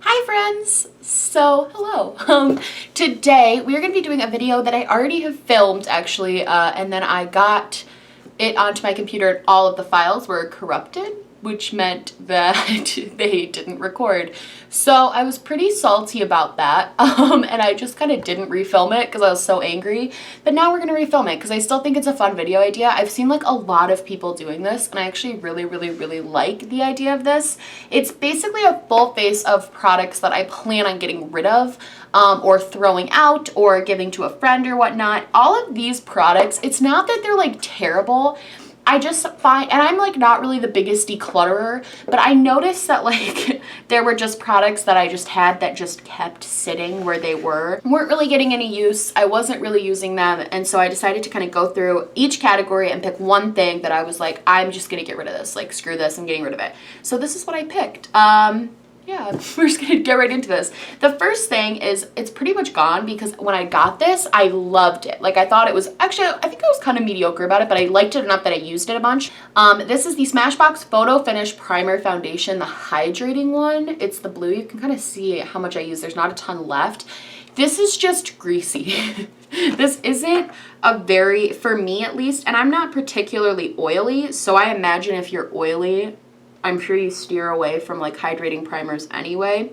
Hi friends! So, hello. Today we are going to be doing a video that I already have filmed actually, and then I got it onto my computer and all of the files were corrupted, which meant that they didn't record. So I was pretty salty about that, and I just kind of didn't refilm it because I was so angry. But now we're going to refilm it because I still think it's a fun video idea. I've seen like a lot of people doing this, and I actually really like the idea of this. It's basically a full face of products that I plan on getting rid of, or throwing out or giving to a friend or whatnot. All of these products, it's not that they're like terrible. I just find, and I'm like not really the biggest declutterer, but I noticed that like there were just products that I just had that just kept sitting where they weren't really getting any use. I wasn't really using them, and so I decided to kind of go through each category and pick one thing that I was like, I'm just gonna get rid of this, like screw this, I'm getting rid of it. So this is what I picked. Yeah, we're just gonna get right into this. The first thing is it's pretty much gone because when I got this, I loved it. Like I thought it was, actually, I think I was kind of mediocre about it, but I liked it enough that I used it a bunch. This is the Smashbox Photo Finish Primer Foundation, the hydrating one. It's the blue. You can kind of see how much I use. There's not a ton left. This is just greasy. This isn't a very, for me at least, and I'm not particularly oily, so I imagine if you're oily, I'm sure you steer away from like hydrating primers anyway.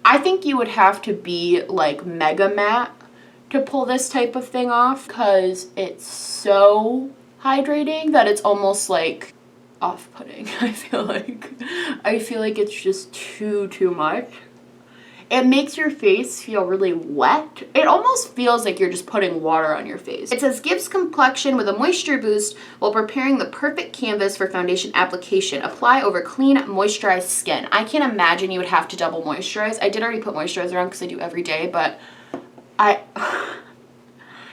I think you would have to be like mega matte to pull this type of thing off because it's so hydrating that it's almost like off-putting. I feel like it's just too much. It makes your face feel really wet. It almost feels like you're just putting water on your face. It says, gives complexion with a moisture boost while preparing the perfect canvas for foundation application. Apply over clean, moisturized skin. I can't imagine you would have to double moisturize. I did already put moisturizer on because I do every day, but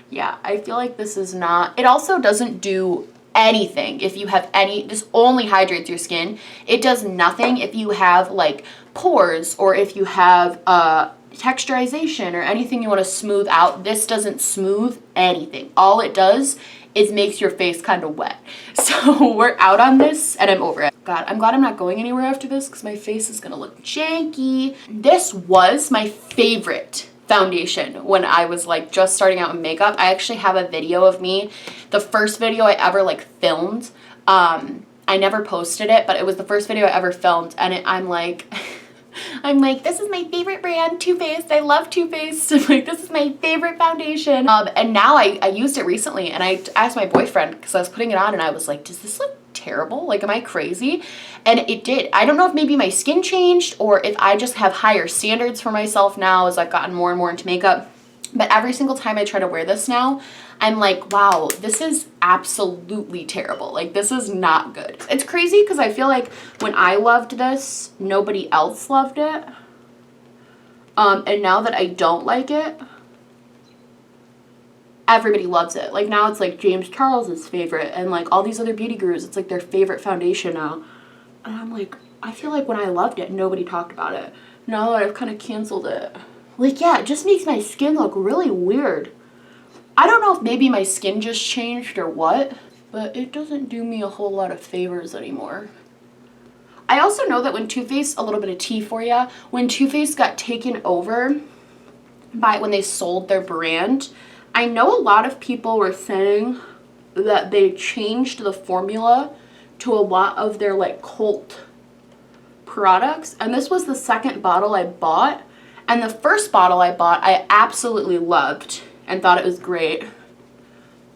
yeah, I feel like this is not, it also doesn't do anything if you have any, this only hydrates your skin. It does nothing if you have like pores or if you have texturization or anything you want to smooth out. This doesn't smooth anything. All it does is makes your face kind of wet. So we're out on this and I'm over it. God, I'm glad I'm not going anywhere after this because my face is gonna look janky. This was my favorite foundation when I was like just starting out in makeup. I actually have a video of me, the first video I ever like filmed. I never posted it, but it was the first video I ever filmed, and I'm like, this is my favorite brand, Too Faced. I love Too Faced. I'm like, this is my favorite foundation. And now I used it recently, and I asked my boyfriend because I was putting it on, and I was like, does this look terrible? Like, am I crazy? And it did. I don't know if maybe my skin changed or if I just have higher standards for myself now as I've gotten more and more into makeup. But every single time I try to wear this now, I'm like, wow, this is absolutely terrible. Like, this is not good. It's crazy because I feel like when I loved this, nobody else loved it. And now that I don't like it, everybody loves it. Like, now it's like James Charles's favorite, and like all these other beauty gurus, it's like their favorite foundation now. And I'm like, I feel like when I loved it, nobody talked about it. Now that I've kind of canceled it, like, yeah, it just makes my skin look really weird. I don't know if maybe my skin just changed or what, but it doesn't do me a whole lot of favors anymore. I also know that when Too Faced, a little bit of tea for ya, when Too Faced got taken over by, when they sold their brand, I know a lot of people were saying that they changed the formula to a lot of their like cult products, and this was the second bottle I bought, and the first bottle I bought I absolutely loved and thought it was great,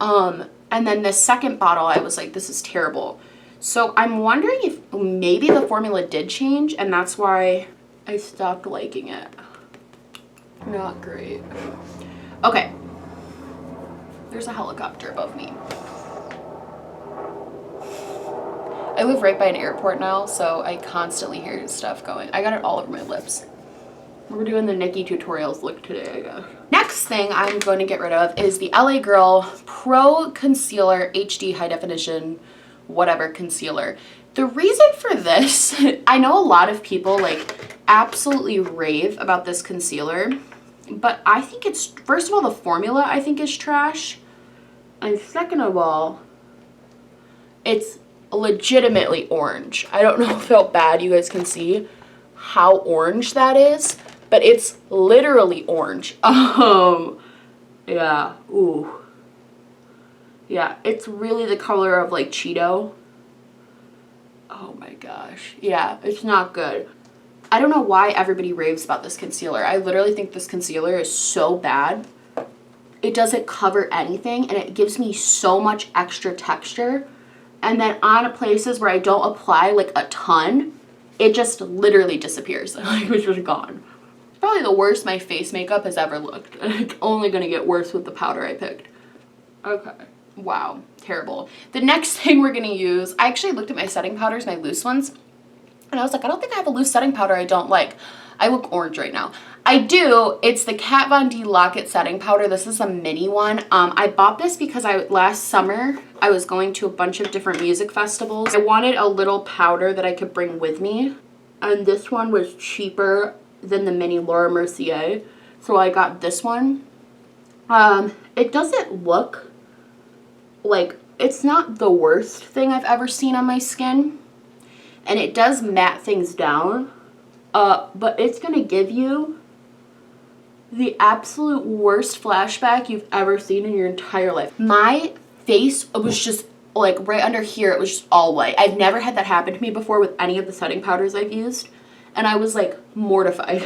and then the second bottle I was like, this is terrible. So I'm wondering if maybe the formula did change and that's why I stopped liking it. Not great. Okay, there's a helicopter above me. I live right by an airport now, so I constantly hear stuff going. I got it all over my lips. We're doing the Nikki tutorials look today, I guess. Next thing I'm going to get rid of is the LA Girl Pro Concealer HD High Definition whatever concealer. The reason for this, I know a lot of people like absolutely rave about this concealer, but I think it's, first of all, the formula I think is trash, and second of all, it's legitimately orange. I don't know how bad you guys can see, how orange that is, but it's literally orange. Yeah, ooh. Yeah, it's really the color of like Cheeto. Oh my gosh. Yeah, it's not good. I don't know why everybody raves about this concealer. I literally think this concealer is so bad. It doesn't cover anything, and it gives me so much extra texture. And then on places where I don't apply like a ton, it just literally disappears. Like, it's just gone. Probably the worst my face makeup has ever looked. It's only gonna get worse with the powder I picked. Okay. Wow. Terrible. The next thing we're gonna use, I actually looked at my setting powders, my loose ones, and I was like, I don't think I have a loose setting powder I don't like. I look orange right now. I do. It's the Kat Von D Lock-It setting powder. This is a mini one. I bought this because last summer I was going to a bunch of different music festivals. I wanted a little powder that I could bring with me, and this one was cheaper than the mini Laura Mercier, so I got this one. It doesn't look like, it's not the worst thing I've ever seen on my skin, and it does matte things down, but it's gonna give you the absolute worst flashback you've ever seen in your entire life. My face was just like right under here, it was just all white. I've never had that happen to me before with any of the setting powders I've used, and I was like mortified.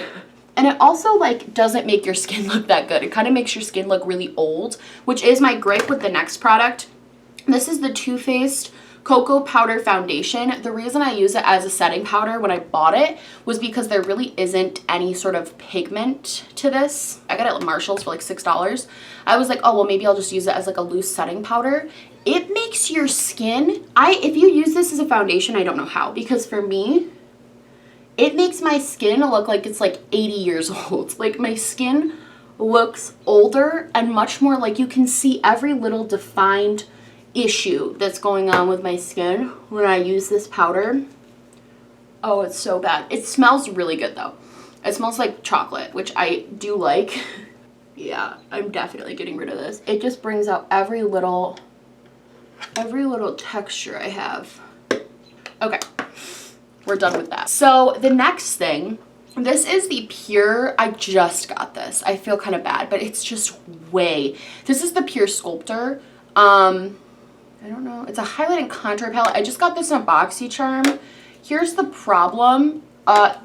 And it also like doesn't make your skin look that good. It kind of makes your skin look really old, which is my gripe with the next product. This is the Too Faced Cocoa Powder Foundation. The reason I use it as a setting powder when I bought it was because there really isn't any sort of pigment to this. I got it at Marshall's for like $6. I was like, oh, well, maybe I'll just use it as like a loose setting powder. It makes your skin, if you use this as a foundation, I don't know how, because for me, it makes my skin look like it's like 80 years old. Like, my skin looks older and much more like you can see every little defined issue that's going on with my skin when I use this powder. Oh, it's so bad. It smells really good though. It smells like chocolate, which I do like. Yeah, I'm definitely getting rid of this. It just brings out every little texture I have. Okay, we're done with that. So the next thing, this is the Pure, I just got this. I feel kind of bad, but it's just this is the Pure Sculptor. I don't know. It's a highlight and contour palette. I just got this on BoxyCharm. Here's the problem.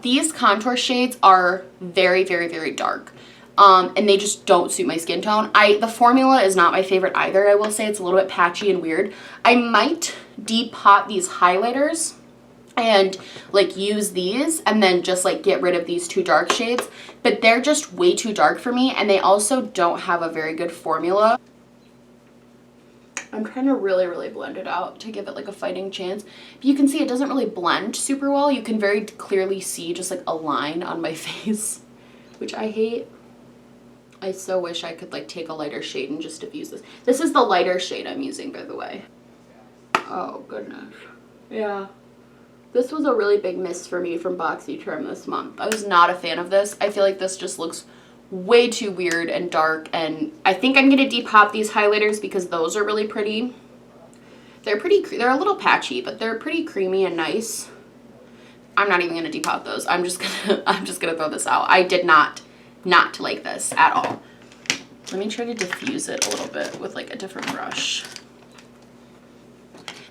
These contour shades are very, very, very dark. And they just don't suit my skin tone. The formula is not my favorite either. I will say it's a little bit patchy and weird. I might depot these highlighters and like use these and then just like get rid of these two dark shades. But they're just way too dark for me, and they also don't have a very good formula. I'm trying to really, really blend it out to give it like a fighting chance. But you can see it doesn't really blend super well. You can very clearly see just like a line on my face, which I hate. I so wish I could like take a lighter shade and just diffuse this. This is the lighter shade I'm using, by the way. Oh, goodness. Yeah. This was a really big miss for me from BoxyCharm this month. I was not a fan of this. I feel like this just looks way too weird and dark, and I think I'm gonna depop these highlighters because those are really pretty. They're a little patchy, but they're pretty creamy and nice. I'm not even gonna depop those. I'm just gonna throw this out. I did not like this at all. Let me try to diffuse it a little bit with like a different brush.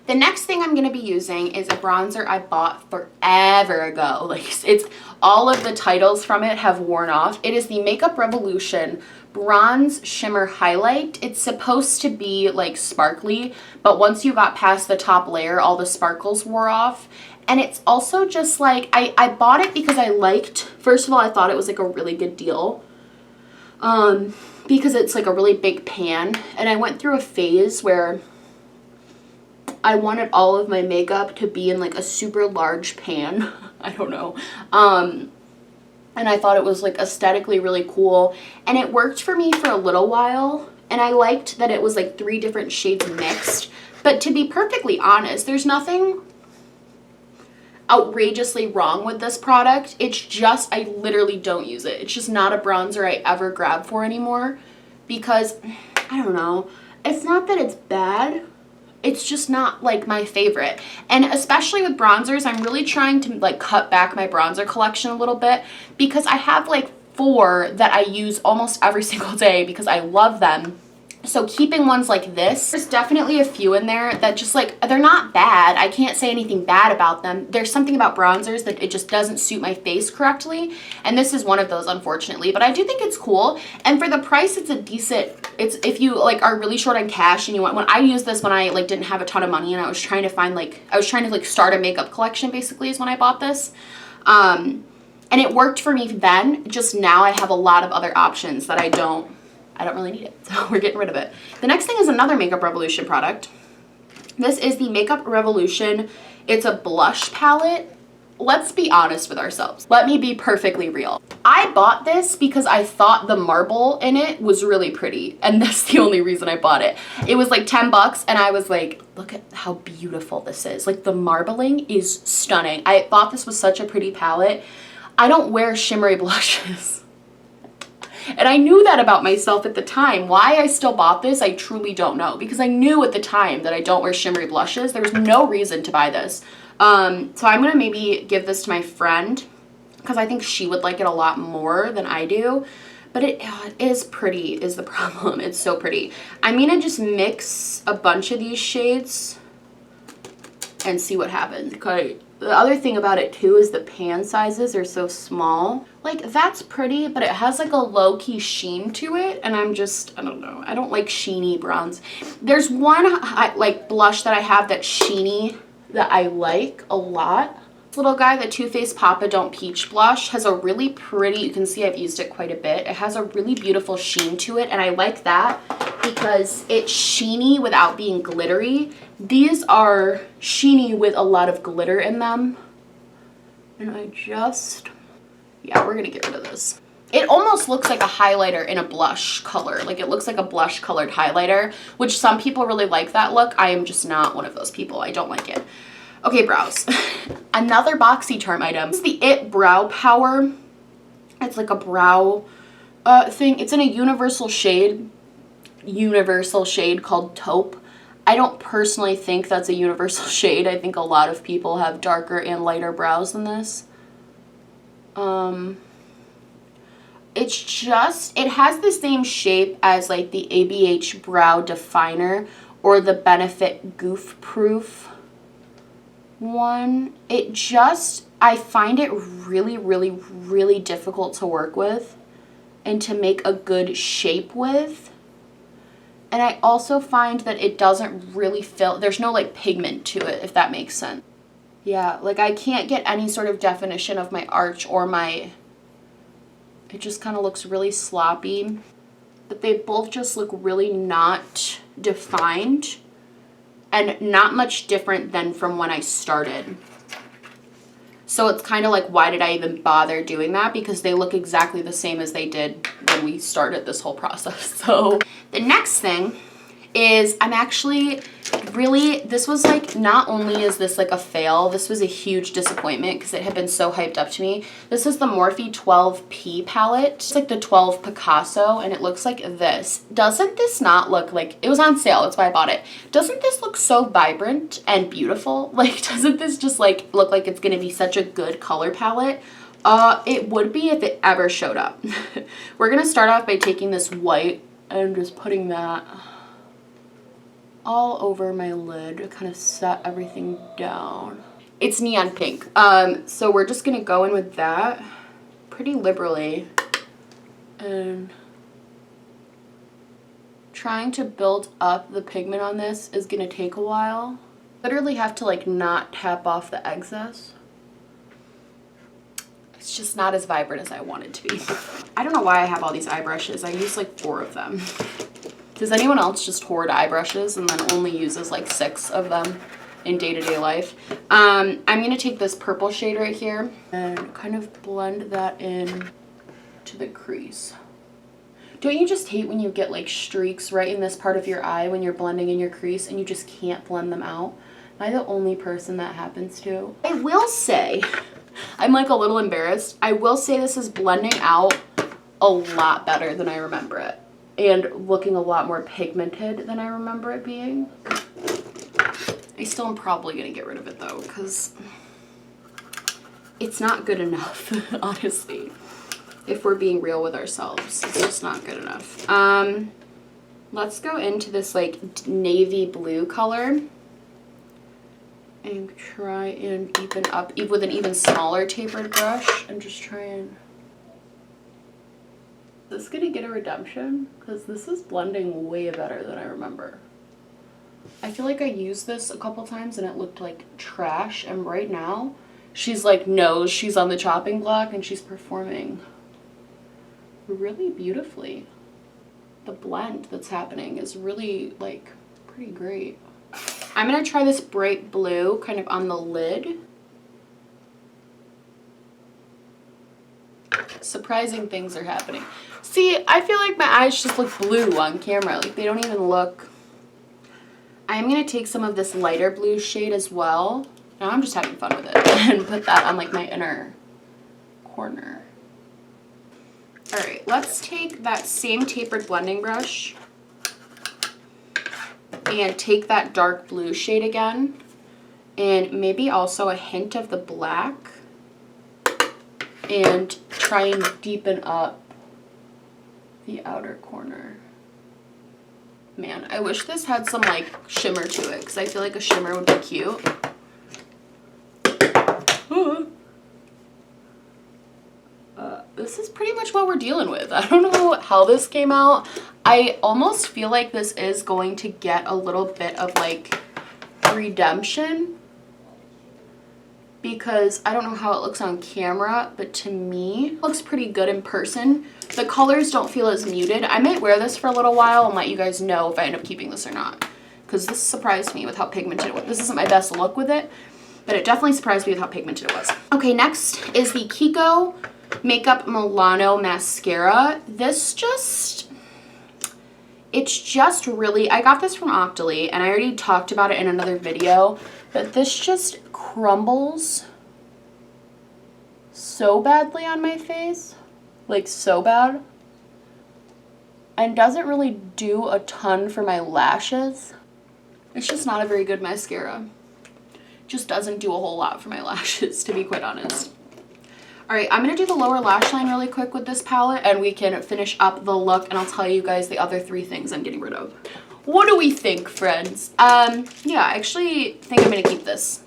The next thing I'm going to be using is a bronzer I bought forever ago. Like, it's all of the titles from it have worn off. It is the Makeup Revolution Bronze Shimmer Highlight. It's supposed to be like sparkly, but once you got past the top layer, all the sparkles wore off. And it's also just like, I bought it because I liked, first of all, I thought it was like a really good deal. Because it's like a really big pan. And I went through a phase where I wanted all of my makeup to be in like a super large pan. I don't know. And I thought it was like aesthetically really cool. And it worked for me for a little while. And I liked that it was like 3 different shades mixed. But to be perfectly honest, there's nothing outrageously wrong with this product. It's just, I literally don't use it. It's just not a bronzer I ever grab for anymore. Because, I don't know. It's not that it's bad. it's just not like my favorite. And especially with bronzers, I'm really trying to like cut back my bronzer collection a little bit, because I have like 4 that I use almost every single day because I love them. So keeping ones like this, there's definitely a few in there that just like, they're not bad. I can't say anything bad about them. There's something about bronzers that it just doesn't suit my face correctly. And this is one of those, unfortunately, but I do think it's cool. And for the price, it's a decent, it's, if you like are really short on cash and you want, when I used this when I like didn't have a ton of money and I was trying to find like, I was trying to like start a makeup collection basically is when I bought this. And it worked for me then, just now I have a lot of other options that I don't really need it, so we're getting rid of it. The next thing is another Makeup Revolution product. This is the Makeup Revolution. It's a blush palette. Let's be honest with ourselves. Let me be perfectly real. I bought this because I thought the marble in it was really pretty, and that's the only reason I bought it. It was like 10 bucks, and I was like, look at how beautiful this is. Like, the marbling is stunning. I thought this was such a pretty palette. I don't wear shimmery blushes. And I knew that about myself at the time. Why I still bought this, I truly don't know. Because I knew at the time that I don't wear shimmery blushes. There was no reason to buy this. So I'm going to maybe give this to my friend, because I think she would like it a lot more than I do. But it is pretty is the problem. It's so pretty. I'm going to just mix a bunch of these shades and see what happens. Okay. The other thing about it too is the pan sizes are so small. Like, that's pretty, but it has like a low-key sheen to it, and I don't know. I don't like sheeny bronze. There's one like blush that I have that's sheeny that I like a lot. This little guy, the Too Faced Papa Don't Peach blush, has a really pretty, you can see I've used it quite a bit. It has a really beautiful sheen to it, and I like that because it's sheeny without being glittery. These are sheeny with a lot of glitter in them. And yeah, we're gonna get rid of this. It almost looks like a highlighter in a blush color. Like, it looks like a blush colored highlighter, which some people really like that look. I am just not one of those people. I don't like it. Okay, brows. Another BoxyCharm item. This is the It Brow Power. It's like a brow thing. It's in a universal shade called Taupe. I don't personally think that's a universal shade. I think a lot of people have darker and lighter brows than this. It's just, it has the same shape as like the ABH Brow Definer or the Benefit Goof Proof one. I find it really, really, really difficult to work with and to make a good shape with. And I also find that it doesn't really fill, there's no like pigment to it, if that makes sense. Yeah, like I can't get any sort of definition of my arch or it just kind of looks really sloppy. But they both just look really not defined and not much different than from when I started. So it's kind of like, why did I even bother doing that? Because they look exactly the same as they did when we started this whole process. So the next thing is I'm actually really, this was like, not only is this like a fail, this was a huge disappointment because it had been so hyped up to me. This is the Morphe 12P palette. It's like the 12 Picasso, and it looks like this. Doesn't this not look like, it was on sale, that's why I bought it. Doesn't this look so vibrant and beautiful? Like, doesn't this just like look like it's gonna be such a good color palette? It would be if it ever showed up. We're gonna start off by taking this white and just putting that all over my lid to kind of set everything down. It's neon pink. So we're just gonna go in with that pretty liberally, and trying to build up the pigment on this is gonna take a while. Literally have to like not tap off the excess. It's just not as vibrant as I want it to be. I don't know why I have all these eye brushes. I use like 4 of them. Does anyone else just hoard eye brushes and then only uses like 6 of them in day-to-day life? I'm gonna take this purple shade right here and kind of blend that in to the crease. Don't you just hate when you get like streaks right in this part of your eye when you're blending in your crease and you just can't blend them out? Am I the only person that happens to? I will say, I'm like a little embarrassed. I will say this is blending out a lot better than I remember it, and looking a lot more pigmented than I remember it being. I still am probably gonna get rid of it though, because it's not good enough, honestly. If we're being real with ourselves, it's just not good enough. Let's go into this like navy blue color and try and deepen up with an even smaller tapered brush and just try and... Is this gonna get a redemption? Because this is blending way better than I remember. I feel like I used this a couple times and it looked like trash, and right now she's like knows she's on the chopping block and she's performing really beautifully. The blend that's happening is really like pretty great. I'm gonna try this bright blue kind of on the lid. Surprising things are happening. See, I feel like my eyes just look blue on camera. Like they don't even look... I'm gonna take some of this lighter blue shade as well. Now I'm just having fun with it and put that on like my inner corner. All right, let's take that same tapered blending brush and take that dark blue shade again and maybe also a hint of the black and try and deepen up the outer corner. Man, I wish this had some like shimmer to it because I feel like a shimmer would be cute. This is pretty much what we're dealing with. I don't know how this came out. I almost feel like this is going to get a little bit of like redemption because I don't know how it looks on camera, but to me it looks pretty good in person. The colors don't feel as muted. I might wear this for a little while and let you guys know if I end up keeping this or not, because this surprised me with how pigmented it was. This isn't my best look with it, but it definitely surprised me with how pigmented it was. Okay, next is the Kiko Makeup Milano Mascara. This just, it's just really, I got this from Octoly and I already talked about it in another video, but this just crumbles so badly on my face, like so bad, and doesn't really do a ton for my lashes. It's just not a very good mascara. Just doesn't do a whole lot for my lashes, to be quite honest. All right, I'm gonna do the lower lash line really quick with this palette and we can finish up the look and I'll tell you guys the other 3 things I'm getting rid of. What do we think, friends? Yeah, I actually think I'm gonna keep this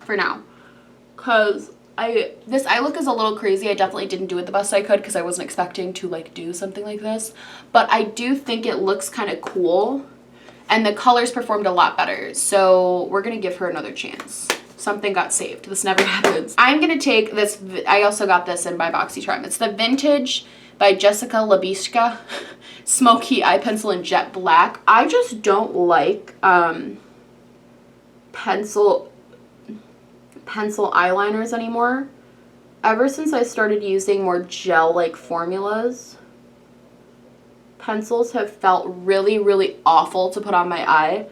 for now because this eye look is a little crazy. I definitely didn't do it the best I could because I wasn't expecting to like do something like this, but I do think it looks kind of cool and the colors performed a lot better, so we're gonna give her another chance. Something got saved. This never happens. I'm gonna take this, I also got this in my BoxyCharm. It's the Vintage by Jessica Labishka Smoky Eye Pencil in Jet Black. I just don't like pencil eyeliners anymore. Ever since I started using more gel-like formulas, pencils have felt really, really awful to put on my eye.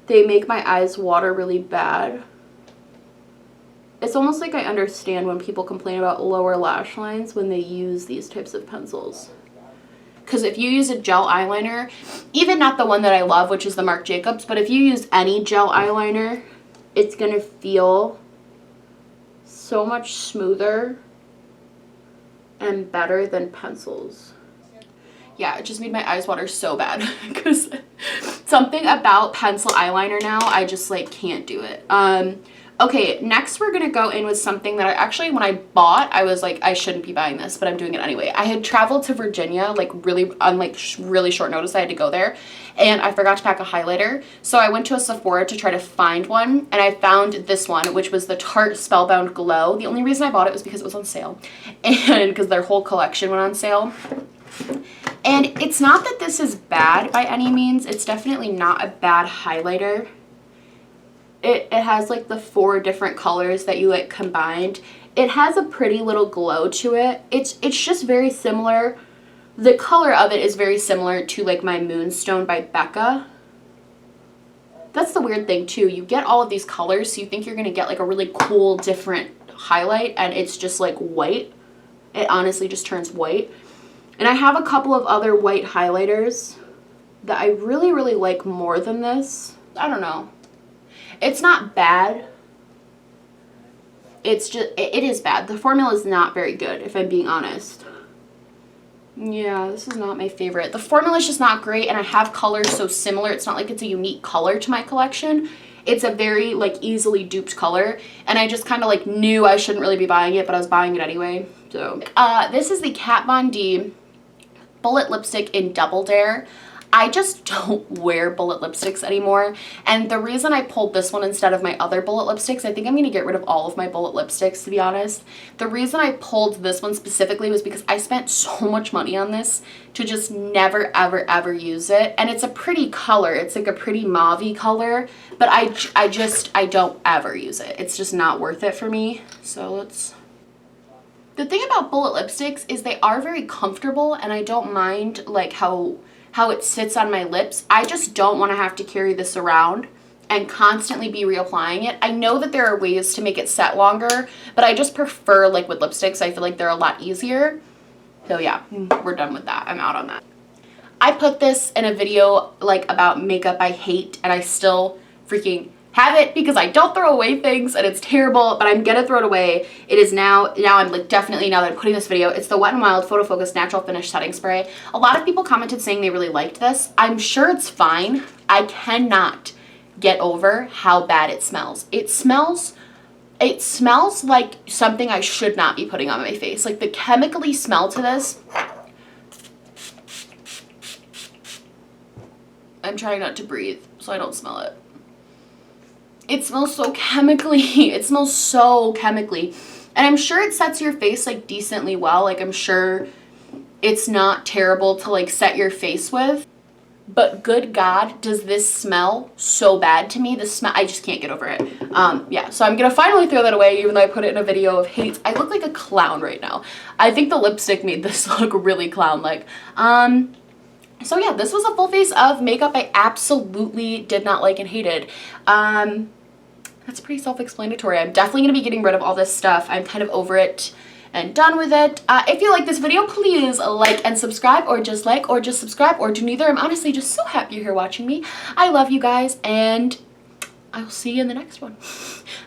They make my eyes water really bad. It's almost like I understand when people complain about lower lash lines when they use these types of pencils. Because if you use a gel eyeliner, even not the one that I love, which is the Marc Jacobs, but if you use any gel eyeliner, it's going to feel so much smoother and better than pencils. Yeah, it just made my eyes water so bad because something about pencil eyeliner now, I just like can't do it. Okay, next we're gonna go in with something that I actually, when I bought, I was like, I shouldn't be buying this, but I'm doing it anyway. I had traveled to Virginia, like really, on like really short notice, I had to go there, and I forgot to pack a highlighter. So I went to a Sephora to try to find one, and I found this one, which was the Tarte Spellbound Glow. The only reason I bought it was because it was on sale, and because their whole collection went on sale. And it's not that this is bad by any means. It's definitely not a bad highlighter. It has like the 4 different colors that you like combined. It has a pretty little glow to it. It's just very similar. The color of it is very similar to like my Moonstone by Becca. That's the weird thing too. You get all of these colors, so you think you're gonna get like a really cool different highlight, and it's just like white. It honestly just turns white. And I have a couple of other white highlighters that I really, really like more than this. I don't know. It's not bad. It's just, it is bad. The formula is not very good, if I'm being honest. Yeah, this is not my favorite. The formula is just not great, and I have colors so similar. It's not like it's a unique color to my collection. It's a very, like, easily duped color, and I just kind of, like, knew I shouldn't really be buying it, but I was buying it anyway. So, this is the Kat Von D Bullet Lipstick in Double Dare. I just don't wear bullet lipsticks anymore, and the reason I pulled this one instead of my other bullet lipsticks, I think I'm going to get rid of all of my bullet lipsticks, to be honest. The reason I pulled this one specifically was because I spent so much money on this to just never, ever, ever use it, and it's a pretty color. It's like a pretty mauve-y color, but I don't ever use it. It's just not worth it for me, so let's... The thing about bullet lipsticks is they are very comfortable, and I don't mind, like, how it sits on my lips. I just don't want to have to carry this around and constantly be reapplying it. I know that there are ways to make it set longer, but I just prefer liquid lipsticks. I feel like they're a lot easier. So yeah, we're done with that. I'm out on that. I put this in a video like about makeup I hate, and I still freaking have it because I don't throw away things, and it's terrible, but I'm gonna throw it away. It is now I'm like definitely, now that I'm putting this video, it's the Wet n Wild Photo Focus Natural Finish Setting Spray. A lot of people commented saying they really liked this. I'm sure it's fine. I cannot get over how bad it smells. It smells like something I should not be putting on my face. Like the chemically smell to this. I'm trying not to breathe so I don't smell it. It smells so chemically. It smells so chemically. And I'm sure it sets your face like decently well. Like I'm sure it's not terrible to like set your face with. But good God, does this smell so bad to me? This smell, I just can't get over it. Yeah, so I'm gonna finally throw that away even though I put it in a video of hate. I look like a clown right now. I think the lipstick made this look really clown-like. So yeah, this was a full face of makeup I absolutely did not like and hated. That's pretty self-explanatory. I'm definitely going to be getting rid of all this stuff. I'm kind of over it and done with it. If you like this video, please like and subscribe, or just subscribe, or do neither. I'm honestly just so happy you're here watching me. I love you guys, and I'll see you in the next one.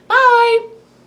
Bye!